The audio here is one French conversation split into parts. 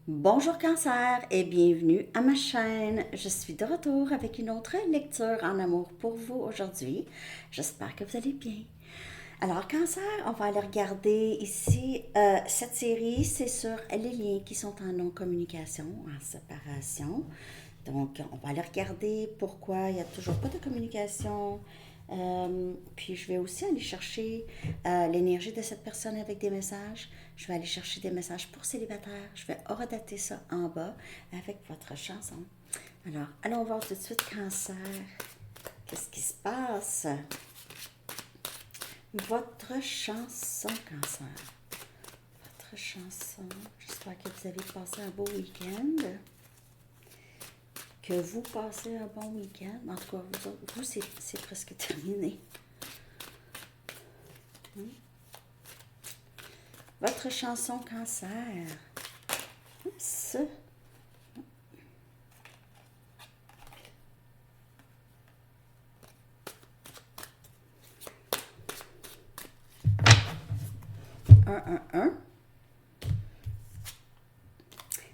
Bonjour Cancer et bienvenue à ma chaîne. Je suis de retour avec une autre lecture en amour pour vous aujourd'hui. J'espère que vous allez bien. Alors Cancer, on va aller regarder ici cette série, c'est sur les liens qui sont en non-communication, en séparation. Donc on va aller regarder pourquoi il n'y a toujours pas de communication. Puis je vais aussi aller chercher l'énergie de cette personne avec des messages. Je vais aller chercher des messages pour célibataires. Je vais horodater ça en bas avec votre chanson. Alors, allons voir tout de suite Cancer. Qu'est-ce qui se passe? Votre chanson, Cancer. Votre chanson. J'espère que vous avez passé un beau week-end. Que vous passez un bon week-end. En tout cas, vous c'est presque terminé. Votre chanson Cancer. Ce. Un.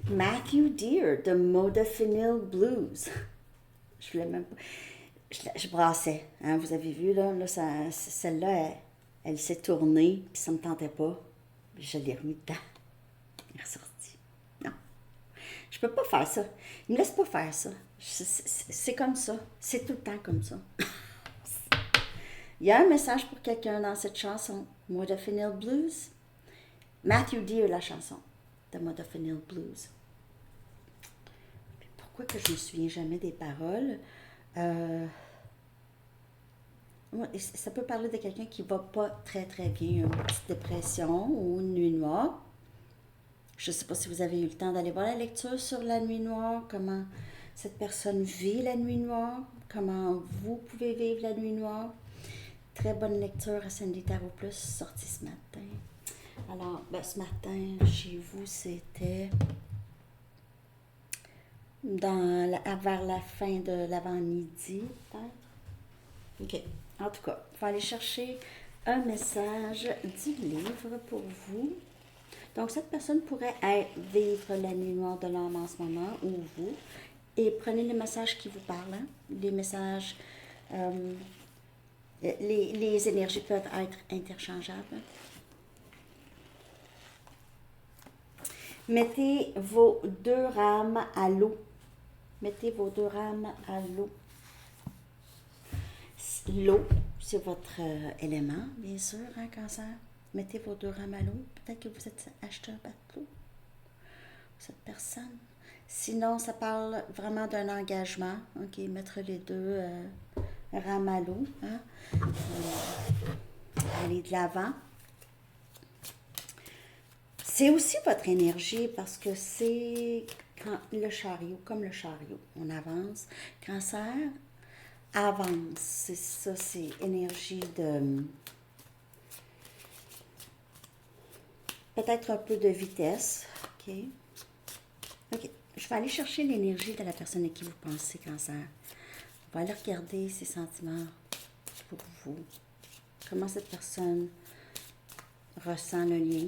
Matthew Deere de Modafinil Blues. Je voulais même pas. Je brassais. Hein, vous avez vu, là celle-là, elle s'est tournée, puis ça ne me tentait pas. Puis je l'ai remis dedans. Elle est ressortie. Non. Je peux pas faire ça. Il me laisse pas faire ça. C'est comme ça. C'est tout le temps comme ça. Il y a un message pour quelqu'un dans cette chanson. Modafinil Blues. Matthew Deere, la chanson de Modafinil Blues. Pourquoi que je ne me souviens jamais des paroles? Ça peut parler de quelqu'un qui va pas très très bien, une petite dépression ou une nuit noire. Je ne sais pas si vous avez eu le temps d'aller voir la lecture sur la nuit noire, comment cette personne vit la nuit noire, comment vous pouvez vivre la nuit noire. Très bonne lecture à Sandy Tarot Plus, sortie ce matin. Alors, ce matin, chez vous, c'était vers la fin de l'avant-midi, peut-être. OK. En tout cas, il faut aller chercher un message du livre pour vous. Donc, cette personne pourrait vivre la nuit noire de l'âme en ce moment, ou vous. Et prenez les messages qui vous parlent. Hein? Les messages... les énergies peuvent être interchangeables. Mettez vos deux rames à l'eau. Mettez vos deux rames à l'eau. L'eau, c'est votre élément, bien sûr, hein, Cancer. Mettez vos deux rames à l'eau. Peut-être que vous êtes acheteur bateau, cette personne. Sinon, ça parle vraiment d'un engagement. OK, mettre les deux rames à l'eau. Hein. Aller de l'avant. C'est aussi votre énergie parce que c'est quand le chariot, comme le chariot, on avance. Cancer avance, c'est ça, c'est énergie de peut-être un peu de vitesse. OK. OK. Je vais aller chercher l'énergie de la personne à qui vous pensez, Cancer. On va aller regarder ses sentiments pour vous. Comment cette personne ressent le lien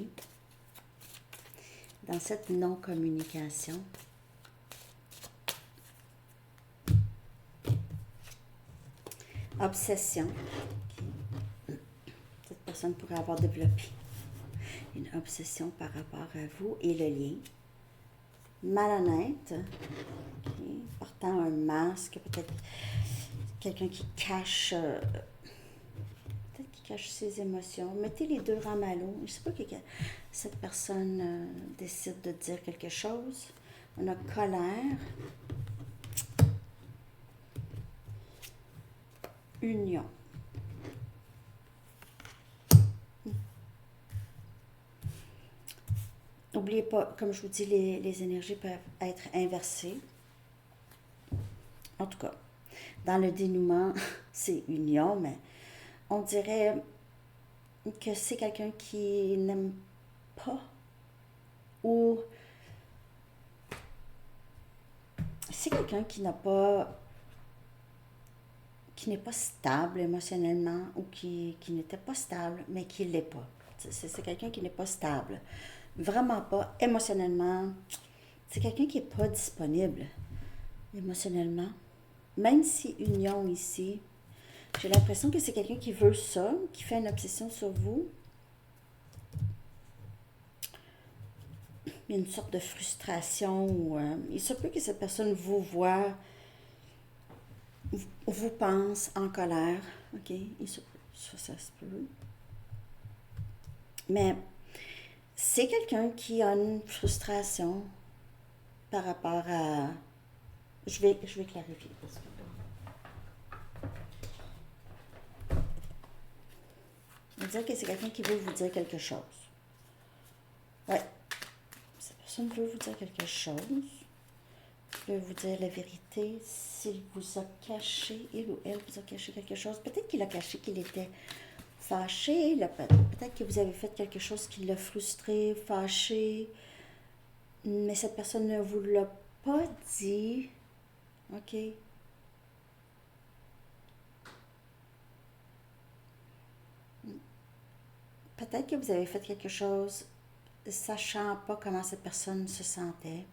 dans cette non-communication. Obsession. Okay. Cette personne pourrait avoir développé une obsession par rapport à vous et le lien. Malhonnête. Okay. Portant un masque, peut-être quelqu'un qui cache... peut-être qui cache ses émotions. Mettez les deux rames à l'eau. Je ne sais pas que cette personne décide de dire quelque chose. On a colère. Union. N'oubliez pas, comme je vous dis, les énergies peuvent être inversées. En tout cas, dans le dénouement, c'est union, mais on dirait que c'est quelqu'un qui n'aime pas ou c'est quelqu'un qui n'a pas qui n'est pas stable émotionnellement ou qui n'était pas stable, mais qui ne l'est pas. C'est quelqu'un qui n'est pas stable. Vraiment pas émotionnellement, C'est quelqu'un qui n'est pas disponible émotionnellement. Même si union ici, j'ai l'impression que c'est quelqu'un qui veut ça, qui fait une obsession sur vous. Il y a une sorte de frustration. Il se peut que cette personne vous voit, vous pense en colère. OK? Ça se peut. Mais c'est quelqu'un qui a une frustration par rapport à... Je vais clarifier. Parce que... On va dire que c'est quelqu'un qui veut vous dire quelque chose. Ouais. Cette personne veut vous dire quelque chose. Veut vous dire la vérité. S'il vous a caché, il ou elle vous a caché quelque chose. Peut-être qu'il a caché qu'il était fâché. Peut-être que vous avez fait quelque chose qui l'a frustré, fâché. Mais cette personne ne vous l'a pas dit. OK? Peut-être que vous avez fait quelque chose sachant pas comment cette personne se sentait.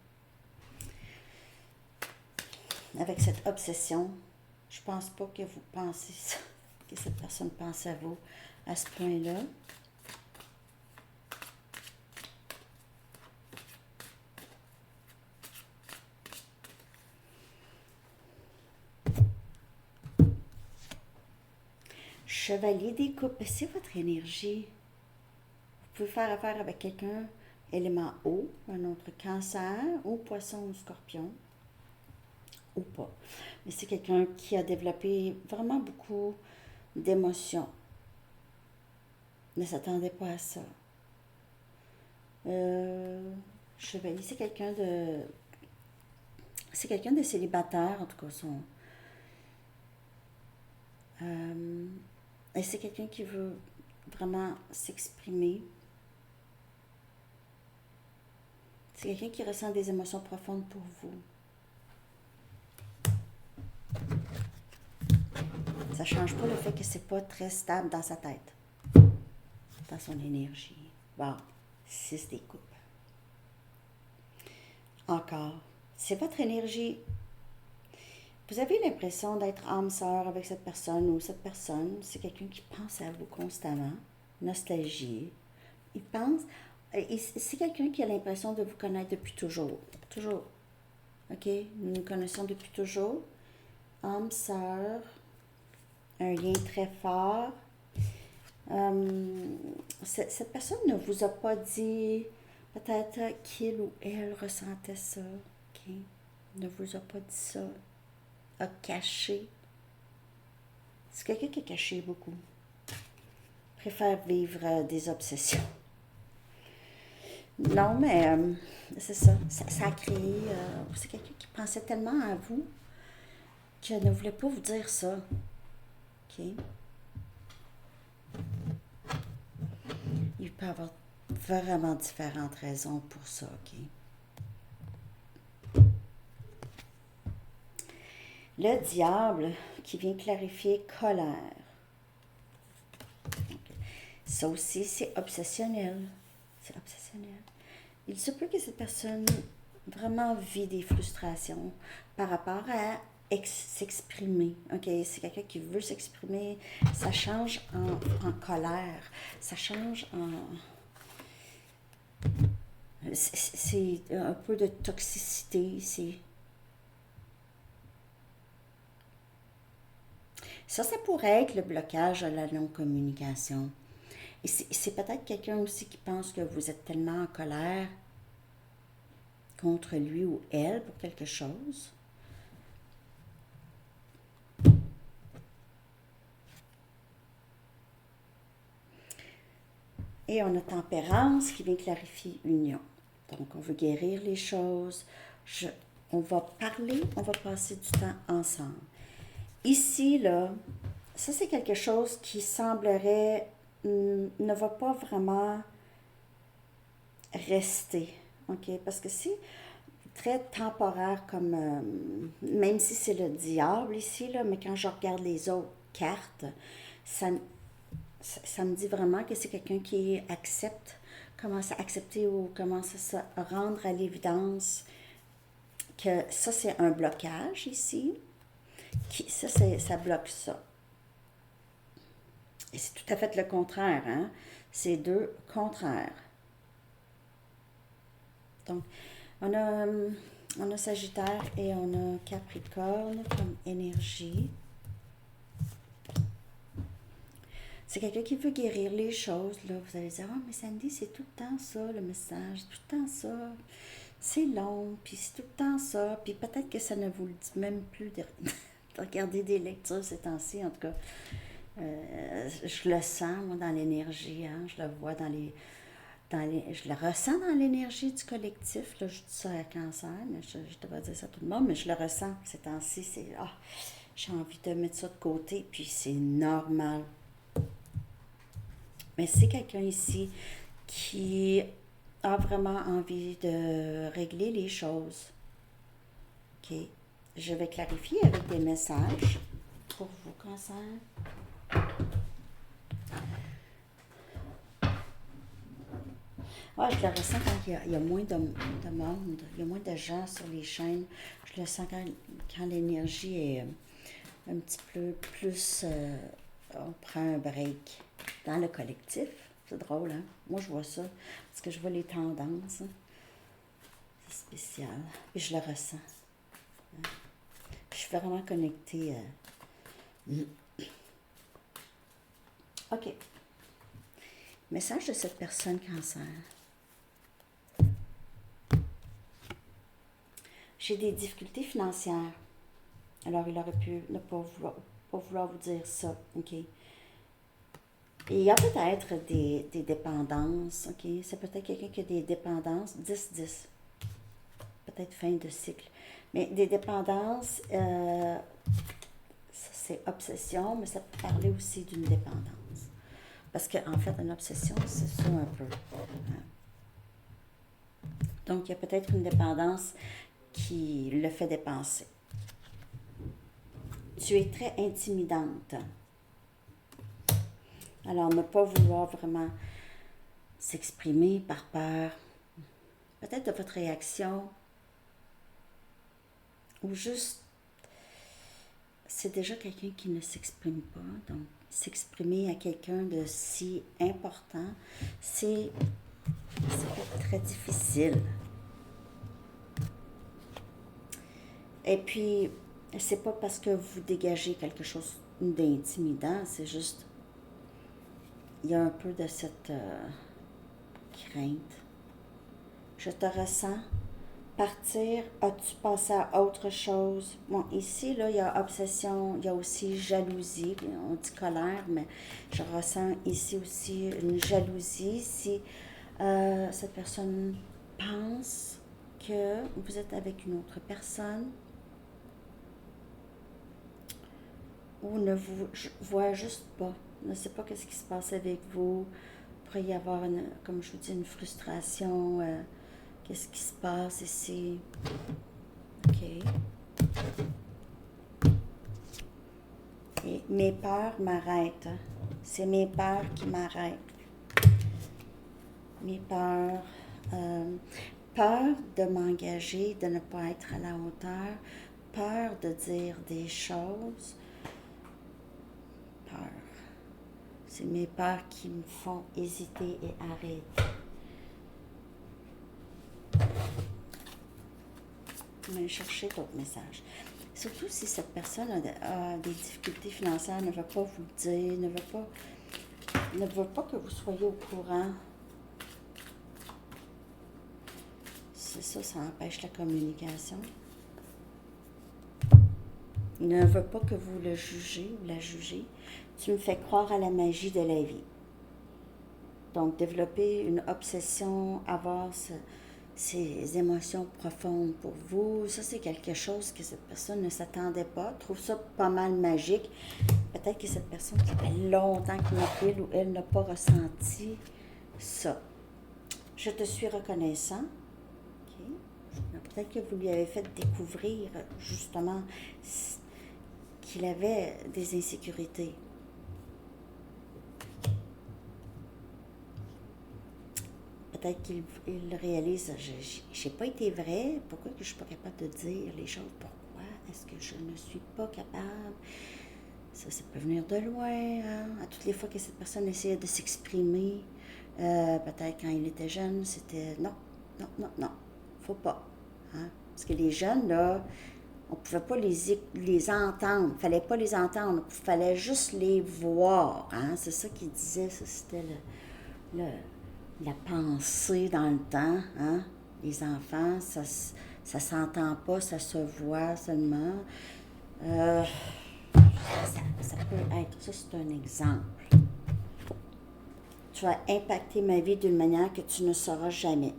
Avec cette obsession, je pense pas que vous pensez ça, que cette personne pense à vous à ce point-là. Chevalier des coupes, c'est votre énergie. Vous pouvez faire affaire avec quelqu'un, élément eau, un autre cancer, ou poisson ou scorpion, ou pas. Mais c'est quelqu'un qui a développé vraiment beaucoup d'émotions. Ne s'attendait pas à ça. Chevalier, c'est quelqu'un de... C'est quelqu'un de célibataire, en tout cas, et c'est quelqu'un qui veut vraiment s'exprimer. C'est quelqu'un qui ressent des émotions profondes pour vous. Ça ne change pas le fait que c'est pas très stable dans sa tête, dans son énergie. Bon, 6 des coupes. Encore, c'est votre énergie. Vous avez l'impression d'être âme sœur avec cette personne ou cette personne, c'est quelqu'un qui pense à vous constamment, nostalgie. Il pense, c'est quelqu'un qui a l'impression de vous connaître depuis toujours. Toujours. OK? Nous nous connaissons depuis toujours. Âme sœur, un lien très fort. Cette personne ne vous a pas dit peut-être qu'il ou elle ressentait ça. OK? Ne vous a pas dit ça. A caché. C'est quelqu'un qui a caché beaucoup. Préfère vivre des obsessions. Non, mais c'est ça. Ça a créé... c'est quelqu'un qui pensait tellement à vous qu'il ne voulait pas vous dire ça. OK? Il peut y avoir vraiment différentes raisons pour ça. OK? Le diable qui vient clarifier colère. Okay. Ça aussi, c'est obsessionnel. C'est obsessionnel. Il se peut que cette personne vraiment vit des frustrations par rapport à s'exprimer. OK? C'est quelqu'un qui veut s'exprimer. Ça change en colère. Ça change en... C'est un peu de toxicité. Ça pourrait être le blocage à la non-communication. Et c'est peut-être quelqu'un aussi qui pense que vous êtes tellement en colère contre lui ou elle pour quelque chose. Et on a tempérance qui vient clarifier union. Donc, on veut guérir les choses. On va parler, on va passer du temps ensemble. Ici, là, ça c'est quelque chose qui semblerait ne va pas vraiment rester, OK? Parce que c'est très temporaire comme, même si c'est le diable ici, là, mais quand je regarde les autres cartes, ça me dit vraiment que c'est quelqu'un qui accepte, commence à accepter ou commence à se rendre à l'évidence que ça, c'est un blocage ici. Ça bloque ça. Et c'est tout à fait le contraire, hein? C'est deux contraires. Donc, on a Sagittaire et on a Capricorne comme énergie. C'est quelqu'un qui veut guérir les choses, là. Vous allez dire, oh, mais Sandy, c'est tout le temps ça, le message, tout le temps ça. C'est long, puis c'est tout le temps ça. Puis peut-être que ça ne vous le dit même plus de regarder des lectures ces temps-ci, en tout cas. Je le sens, moi, dans l'énergie, hein? Je le vois je le ressens dans l'énergie du collectif. Là, je dis ça à Cancer, mais je ne devrais dire ça à tout le monde, mais je le ressens ces temps-ci. J'ai envie de mettre ça de côté, puis c'est normal. Mais c'est quelqu'un ici qui a vraiment envie de régler les choses. OK. Je vais clarifier avec des messages pour vous, Cancer. Ouais, je le ressens quand il y a moins de monde, il y a moins de gens sur les chaînes. Je le sens quand l'énergie est un petit peu plus... on prend un break dans le collectif. C'est drôle, hein? Moi, je vois ça parce que je vois les tendances. Hein. C'est spécial. Et je le ressens. Hein. Je suis vraiment connectée. OK. Message de cette personne, Cancer. J'ai des difficultés financières. Alors, il aurait pu ne pas vouloir vous dire ça, OK? Et il y a peut-être des dépendances, OK? C'est peut-être quelqu'un qui a des dépendances, 10-10. Peut-être fin de cycle. Mais des dépendances, ça c'est obsession, mais ça peut parler aussi d'une dépendance. Parce qu'en fait, une obsession, c'est ça un peu. Hein? Donc, il y a peut-être une dépendance qui le fait dépenser. Tu es très intimidante. Alors, ne pas vouloir vraiment s'exprimer par peur, peut-être de votre réaction, ou juste, c'est déjà quelqu'un qui ne s'exprime pas. Donc, s'exprimer à quelqu'un de si important, c'est très difficile. Et puis, c'est pas parce que vous dégagez quelque chose d'intimidant, c'est juste, il y a un peu de cette crainte. Je te ressens. Partir, as-tu passé à autre chose? Bon, ici, là, il y a obsession, il y a aussi jalousie, on dit colère, mais je ressens ici aussi une jalousie. Si cette personne pense que vous êtes avec une autre personne, ou ne vous voit juste pas, ne sait pas qu'est-ce qui se passe avec vous, il pourrait y avoir, comme je vous dis, une frustration. Qu'est-ce qui se passe ici? OK. Et mes peurs m'arrêtent. C'est mes peurs qui m'arrêtent. Mes peurs. Peur de m'engager, de ne pas être à la hauteur. Peur de dire des choses. Peur. C'est mes peurs qui me font hésiter et arrêter. Mais chercher d'autres messages. Surtout si cette personne a des difficultés financières, ne veut pas vous le dire, ne veut pas que vous soyez au courant. C'est ça, ça empêche la communication. Il ne veut pas que vous le jugez ou la jugez. Tu me fais croire à la magie de la vie. Donc, développer une obsession, avoir ces émotions profondes pour vous, ça c'est quelque chose que cette personne ne s'attendait pas, trouve ça pas mal magique. Peut-être que cette personne, ça fait longtemps qu'il ou elle n'a pas ressenti ça. Je te suis reconnaissant. Okay. Peut-être que vous lui avez fait découvrir justement qu'il avait des peut-être qu'il réalise, je n'ai pas été vrai, pourquoi que je ne suis pas capable de dire les choses, pourquoi est-ce que je ne suis pas capable? Ça peut venir de loin, hein? À toutes les fois que cette personne essayait de s'exprimer, peut-être quand il était jeune, c'était non, non, non, non, faut pas. Hein? Parce que les jeunes, là, on ne pouvait pas les entendre, il ne fallait pas les entendre, il fallait juste les voir. Hein? C'est ça qu'il disait, ça c'était la pensée dans le temps. Hein? Les enfants, ça s'entend pas, ça se voit seulement. Ça peut être, ça c'est un exemple. Tu vas impacter ma vie d'une manière que tu ne sauras jamais.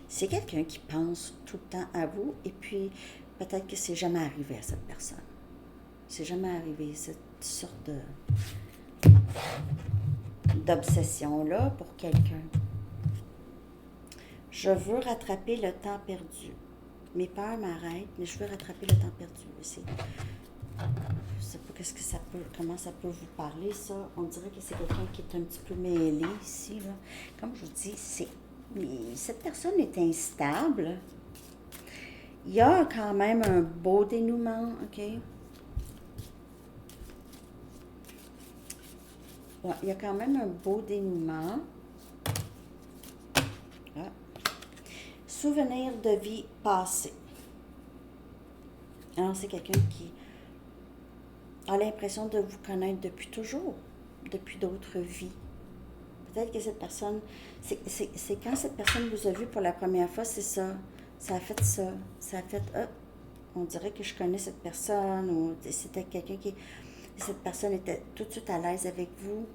C'est quelqu'un qui pense tout le temps à vous et puis peut-être que c'est jamais arrivé à cette personne. C'est jamais arrivé, cette sorte d'obsession-là pour quelqu'un. Je veux rattraper le temps perdu. Mes peurs m'arrêtent, mais je veux rattraper le temps perdu aussi. Je ne sais pas comment ça peut vous parler, ça. On dirait que c'est quelqu'un qui est un petit peu mêlé ici, là. Comme je vous dis, cette personne est instable. Il y a quand même un beau dénouement, OK? Ouais, il y a quand même un beau dénouement. Ah. Souvenir de vie passée. Alors, c'est quelqu'un qui a l'impression de vous connaître depuis toujours, depuis d'autres vies. Peut-être que cette personne, c'est quand cette personne vous a vu pour la première fois, c'est ça. Ça a fait ça. Ça a fait, on dirait que je connais cette personne, ou c'était quelqu'un qui, cette personne était tout de suite à l'aise avec vous.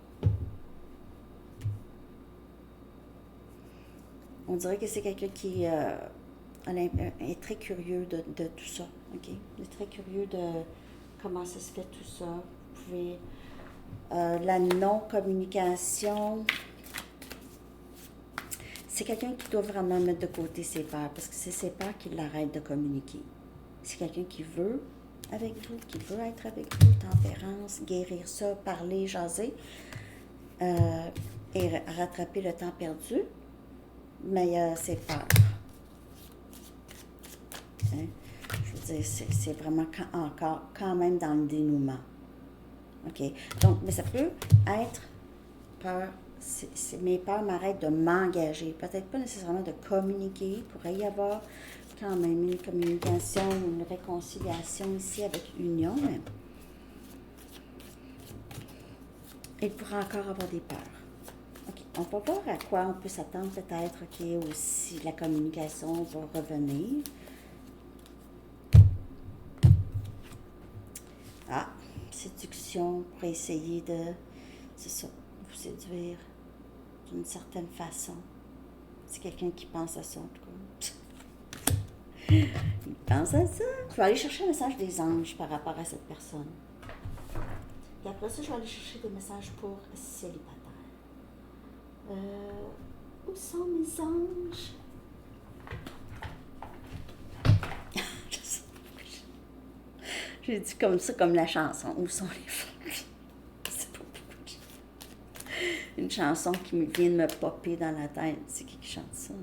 On dirait que c'est quelqu'un qui est très curieux de tout ça, OK? Il est très curieux de comment ça se fait tout ça. Vous pouvez... la non-communication, c'est quelqu'un qui doit vraiment mettre de côté ses peurs, parce que c'est ses peurs qui l'arrêtent de communiquer. C'est quelqu'un qui veut avec vous, qui veut être avec vous, tempérance, guérir ça, parler, jaser, et rattraper le temps perdu, mais il y a ses peurs. Hein? Je veux dire, c'est vraiment encore quand même dans le dénouement. OK? Donc, mais ça peut être peur. Mes peurs m'arrêtent de m'engager. Peut-être pas nécessairement de communiquer. Il pourrait y avoir quand même une communication, une réconciliation ici avec union. Mais il pourrait encore avoir des peurs. OK. On va voir à quoi on peut s'attendre peut-être. OK, aussi la communication va revenir. Ah, séduction pour essayer de, c'est ça, vous séduire d'une certaine façon. C'est quelqu'un qui pense à ça, en tout cas. Il pense à ça. Je vais aller chercher un message des anges par rapport à cette personne. Et après ça, je vais aller chercher des messages pour célibataires. Où sont mes anges? J'ai dit comme ça, comme la chanson. Où sont les femmes? C'est pas beaucoup. Une chanson qui vient de me popper dans la tête. C'est qui chante ça?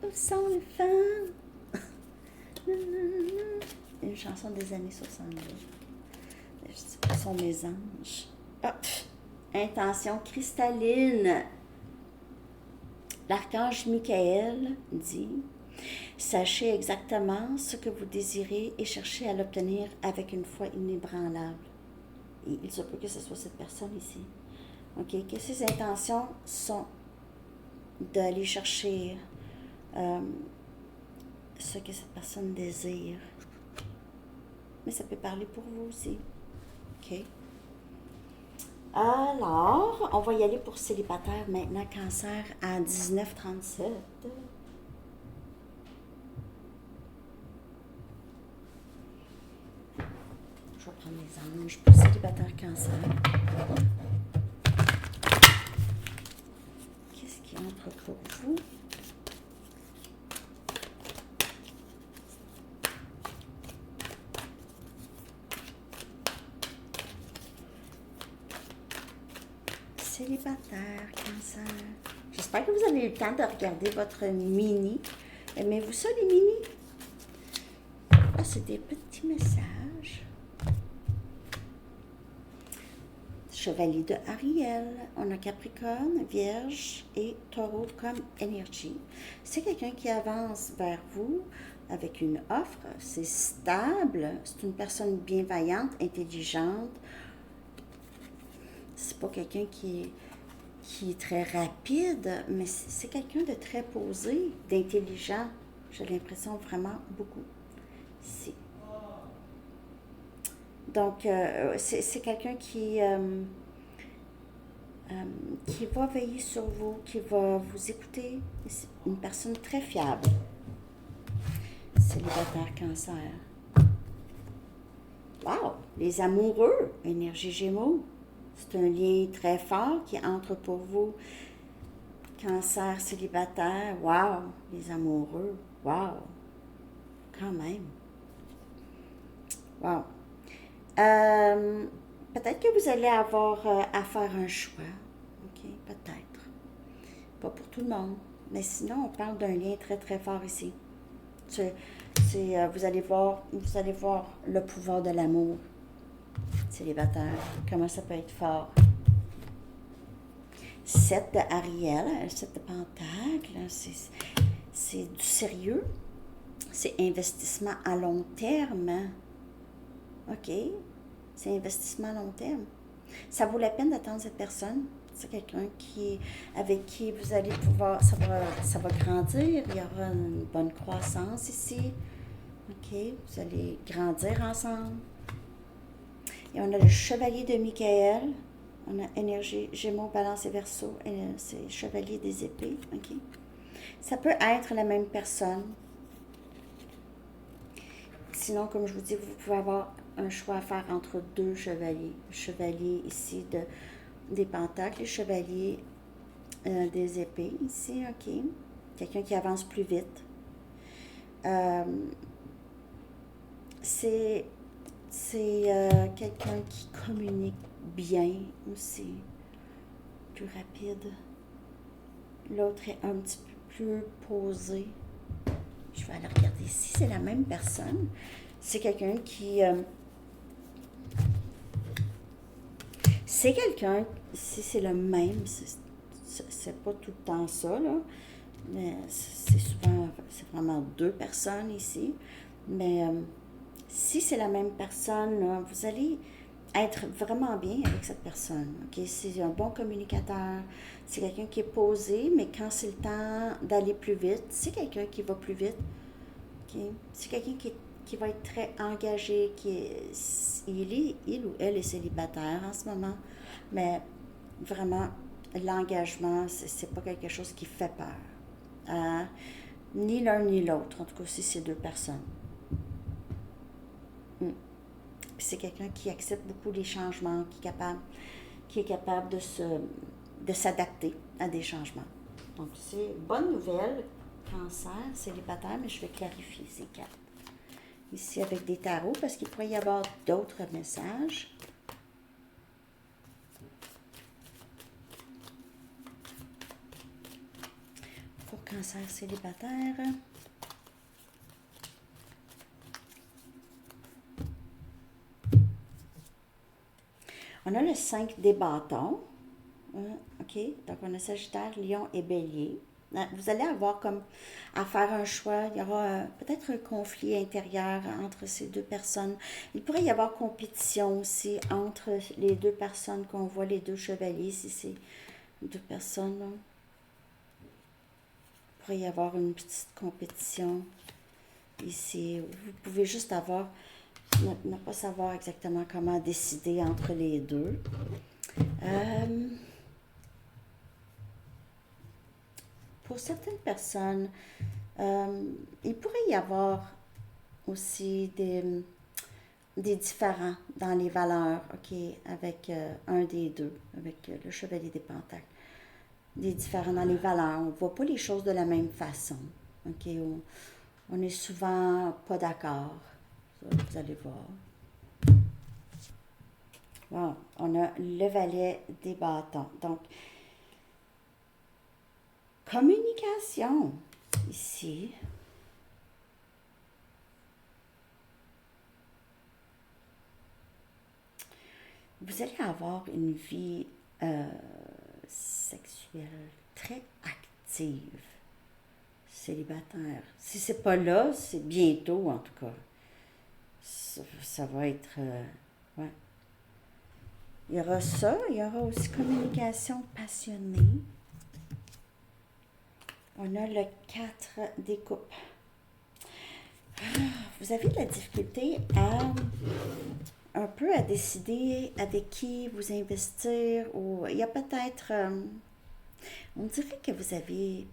Où sont les femmes? Une chanson des années 70. Je dis, où sont mes anges? Ah, intention cristalline. L'archange Michael dit: sachez exactement ce que vous désirez et cherchez à l'obtenir avec une foi inébranlable. Et il se peut que ce soit cette personne ici. OK? Que ses intentions sont d'aller chercher ce que cette personne désire. Mais ça peut parler pour vous aussi. OK? Alors, on va y aller pour célibataire maintenant, cancer à 1937. Je vais prendre les anges pour célibataire cancer. Qu'est-ce qui entre pour vous? célibataire, Cancer. J'espère que vous avez eu le temps de regarder votre mini. Aimez-vous ça, les mini? Ah, c'est des petits messages. Chevalier de Ariel. On a Capricorne, Vierge et Taureau comme énergie. C'est quelqu'un qui avance vers vous avec une offre. C'est stable. C'est une personne bienveillante, intelligente. C'est pas quelqu'un qui est très rapide, mais c'est quelqu'un de très posé, d'intelligent. J'ai l'impression vraiment beaucoup ici. Donc, c'est quelqu'un qui va veiller sur vous, qui va vous écouter. C'est une personne très fiable. Célibataire, Cancer. Wow! Les amoureux, énergie Gémeaux. C'est un lien très fort qui entre pour vous. Cancer, célibataire. Wow! Les amoureux. Wow! Quand même. Wow! Peut-être que vous allez avoir à faire un choix. OK? Peut-être. Pas pour tout le monde. Mais sinon, on parle d'un lien très, très fort ici. Vous allez voir le pouvoir de l'amour. Célibataire. Comment ça peut être fort. 7 de Ariel, 7 de Pentacle. C'est du sérieux. C'est investissement à long terme. OK? C'est investissement à long terme. Ça vaut la peine d'attendre cette personne. C'est quelqu'un avec qui vous allez pouvoir, ça va grandir. Il y aura une bonne croissance ici. OK? Vous allez grandir ensemble. Et on a le chevalier de Michael. On a énergie, Gémeaux, Balance et Verseau. Et c'est chevalier des épées. OK? Ça peut être la même personne. Sinon, comme je vous dis, vous pouvez avoir un choix à faire entre deux chevaliers. Le chevalier ici des pentacles, le chevalier des épées ici, OK? Quelqu'un qui avance plus vite. C'est quelqu'un qui communique bien aussi, plus rapide. L'autre est un petit peu plus posé. Je vais aller regarder ici, c'est la même personne. C'est quelqu'un qui... c'est quelqu'un, si c'est le même, c'est pas tout le temps ça, là, mais c'est souvent, c'est vraiment deux personnes ici. Mais si c'est la même personne, là, vous allez être vraiment bien avec cette personne. Okay? C'est un bon communicateur, c'est quelqu'un qui est posé, mais quand c'est le temps d'aller plus vite, c'est quelqu'un qui va plus vite. Okay? C'est quelqu'un qui va être très engagé, il ou elle est célibataire en ce moment, mais vraiment, l'engagement, c'est pas quelque chose qui fait peur. Ni l'un ni l'autre, en tout cas, si c'est deux personnes. Puis c'est quelqu'un qui accepte beaucoup les changements, qui est capable de s'adapter à des changements. Donc, c'est bonne nouvelle, Cancer, célibataire, mais je vais clarifier ces cartes. Ici, avec des tarots, parce qu'il pourrait y avoir d'autres messages. Pour Cancer célibataire. On a le 5 des bâtons. OK? Donc, on a Sagittaire, Lion et Bélier. Vous allez avoir comme à faire un choix. Il y aura peut-être un conflit intérieur entre ces deux personnes. Il pourrait y avoir compétition aussi entre les deux personnes qu'on voit, les deux chevaliers, si c'est deux personnes. Là. Il pourrait y avoir une petite compétition ici. Vous pouvez juste avoir, ne pas savoir exactement comment décider entre les deux. Pour certaines personnes, il pourrait y avoir aussi des différends dans les valeurs, OK, avec un des deux, avec le chevalier des pentacles. Des différends dans les valeurs. On ne voit pas les choses de la même façon. OK, on est souvent pas d'accord. Ça, vous allez voir. Wow, on a le valet des bâtons. Donc, communication ici. Vous allez avoir une vie sexuelle très active, célibataire. Si c'est pas là, c'est bientôt en tout cas. Ça va être... ouais. Il y aura ça, il y aura aussi communication passionnée. On a le 4 des coupes. Vous avez de la difficulté un peu à décider avec qui vous investir ou il y a peut-être, on dirait que vous avez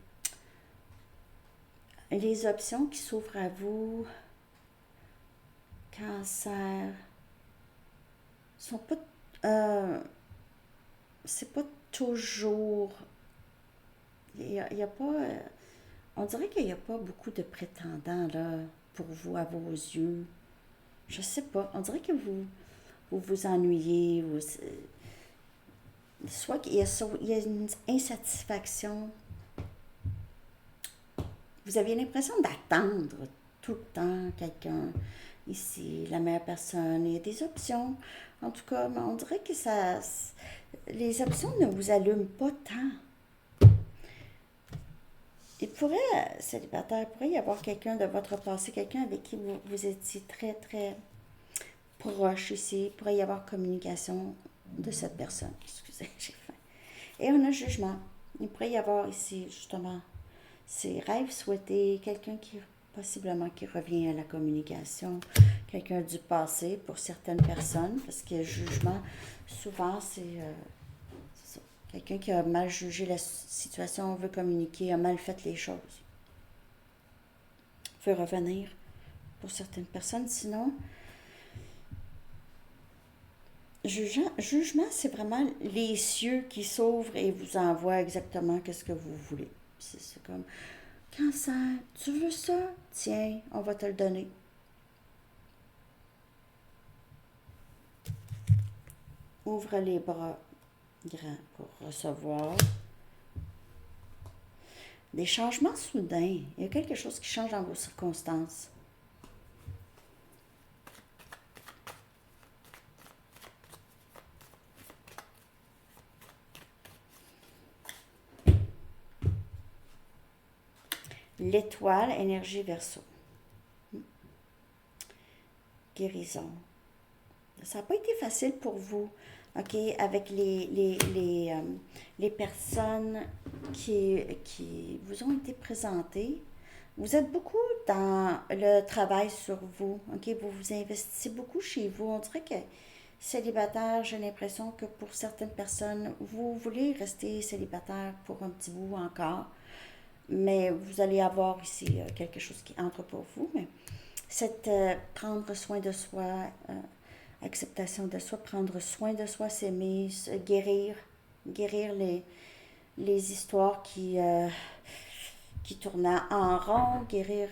les options qui s'ouvrent à vous, cancer, sont pas, c'est pas toujours, il y a pas, on dirait qu'il n'y a pas beaucoup de prétendants là pour vous à vos yeux. Je sais pas, on dirait que vous ennuyez, soit il y a une insatisfaction. Vous avez l'impression d'attendre tout le temps quelqu'un ici, la meilleure personne. Il y a des options. En tout cas, mais on dirait que les options ne vous allument pas tant. Il pourrait, célibataire, il pourrait y avoir quelqu'un de votre passé, quelqu'un avec qui vous étiez très, très proche ici. Il pourrait y avoir communication de cette personne. Excusez, j'ai faim. Et on a jugement. Il pourrait y avoir ici, justement, ces rêves souhaités, quelqu'un qui, possiblement, qui revient à la communication, quelqu'un du passé pour certaines personnes, parce que jugement, souvent, c'est ça. Quelqu'un qui a mal jugé la situation, veut communiquer, a mal fait les choses. Veut revenir pour certaines personnes. Sinon, jugement, c'est vraiment les cieux qui s'ouvrent et vous envoient exactement ce que vous voulez. C'est comme, cancer, tu veux ça? Tiens, on va te le donner. Ouvre les bras grands pour recevoir. Des changements soudains. Il y a quelque chose qui change dans vos circonstances. L'étoile, énergie Verseau. Guérison. Ça n'a pas été facile pour vous, OK, avec les personnes qui vous ont été présentées. Vous êtes beaucoup dans le travail sur vous, OK? Vous vous investissez beaucoup chez vous. On dirait que célibataire, j'ai l'impression que pour certaines personnes, vous voulez rester célibataire pour un petit bout encore, mais vous allez avoir ici quelque chose qui entre pour vous. Mais c'est prendre soin de soi, acceptation de soi, prendre soin de soi, s'aimer, guérir les histoires qui tournaient en rond, guérir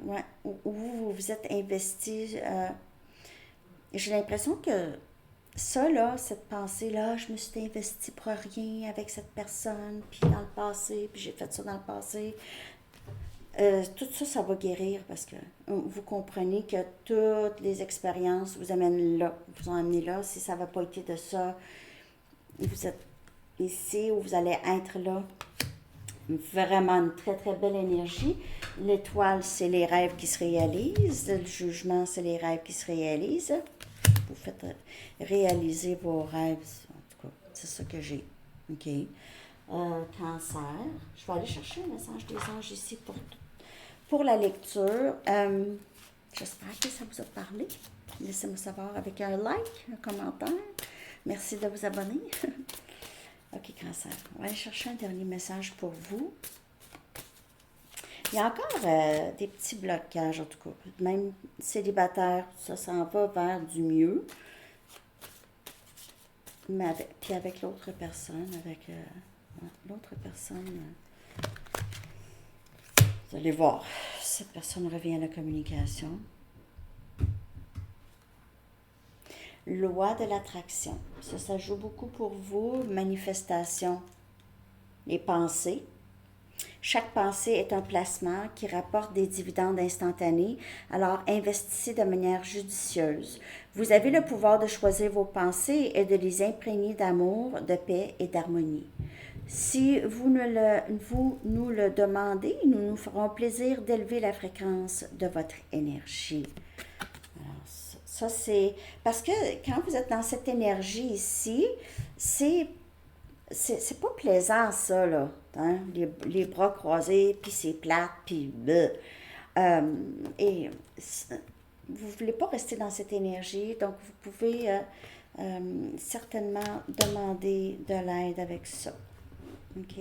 ouais, où vous vous êtes investi. J'ai l'impression que ça, là, cette pensée-là, je me suis investie pour rien avec cette personne, puis dans le passé, puis j'ai fait ça dans le passé. Tout ça, ça va guérir parce que vous comprenez que toutes les expériences vous amènent là, vous ont amené là. Si ça n'avait pas été de ça, vous êtes ici où vous allez être là. Vraiment une très très belle énergie. L'étoile, c'est les rêves qui se réalisent. Le jugement, c'est les rêves qui se réalisent. Vous faites réaliser vos rêves. En tout cas, c'est ça que j'ai. OK. Cancer. Je vais aller chercher un message des anges ici pour la lecture. J'espère que ça vous a parlé. Laissez-moi savoir avec un like, un commentaire. Merci de vous abonner. OK, cancer. On va aller chercher un dernier message pour vous. Il y a encore des petits blocages, en tout cas. Même célibataire, ça s'en va vers du mieux. Mais puis avec l'autre personne, l'autre personne, vous allez voir, cette personne revient à la communication. loi de l'attraction. Ça joue beaucoup pour vous. Manifestation, les pensées. Chaque pensée est un placement qui rapporte des dividendes instantanés, alors investissez de manière judicieuse. Vous avez le pouvoir de choisir vos pensées et de les imprégner d'amour, de paix et d'harmonie. Si vous nous le demandez, nous nous ferons plaisir d'élever la fréquence de votre énergie. Alors, ça c'est parce que quand vous êtes dans cette énergie ici, c'est pas plaisant, ça, là. Hein? Les bras croisés, puis c'est plate, puis... Euh, et vous ne voulez pas rester dans cette énergie, donc vous pouvez certainement demander de l'aide avec ça. OK?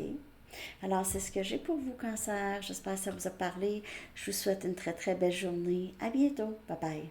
Alors, c'est ce que j'ai pour vous, Cancer. J'espère que ça vous a parlé. Je vous souhaite une très, très belle journée. À bientôt. Bye bye.